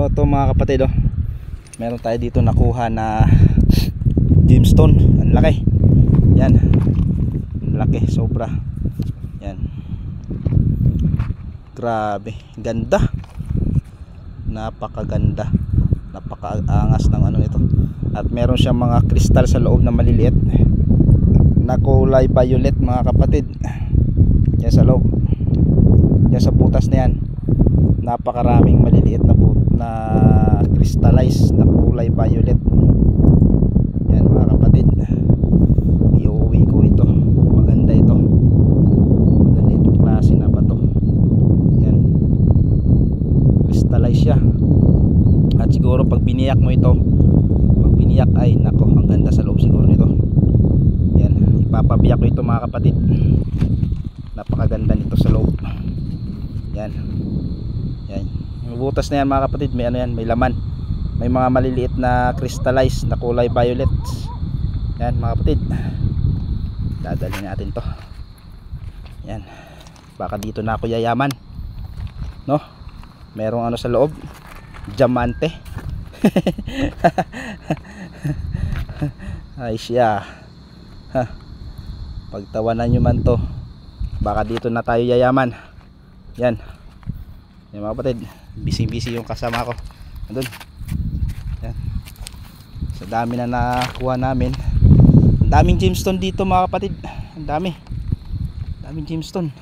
So ito mga kapatid, oh, meron tayo dito nakuha na gemstone. Ang laki. Yan. Ang laki, sobra. Yan. Grabe, ganda. Napakaganda. Napakaangas ng ano nito. At meron siyang mga kristal sa loob na maliliit na kulay violet mga kapatid. Yan sa loob. Yan sa butas na yan. Napakaraming maliliit na crystallized na kulay violet. Yan mga kapatid. Iuwi ko ito. Maganda ito. Maganda itong klase na bato. Yan. Crystallized siya. At siguro pag biniyak mo ito, pag biniyak ay nako, ang ganda sa loob siguro nito. Yan. Ipapabiyak ko ito mga kapatid. Napakaganda nito sa loob. Yan. Yan. Yung butas na yan mga kapatid, may ano yan, may laman. May mga maliliit na crystallized na kulay violet. Yan mga kapatid. Dadalhin natin to. Yan. Baka dito na ako yayaman. No? Merong ano sa loob. Diamante. Ay siya. Ha. Pagtawanan nyo man to, baka dito na tayo yayaman. Yan. Yan mga kapatid, busy yung kasama ko. Andun. Yan. Sa dami na nakuha namin. Ang daming gemstone dito mga kapatid. Ang dami. Daming gemstone.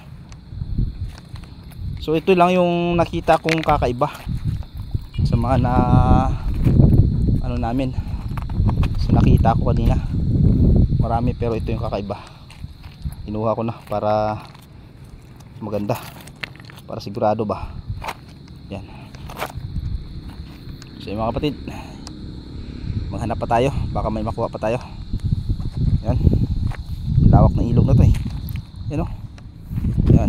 So ito lang yung nakita kong kakaiba sa mga na ano namin. So nakita ko kanina. Marami pero ito yung kakaiba. Kinuha ko na para maganda. Para sigurado ba. Yan. So mga kapatid, maghanap pa tayo, baka may makuha pa tayo. Yan. Lawak ng ilog na to eh. Yan o. Yan.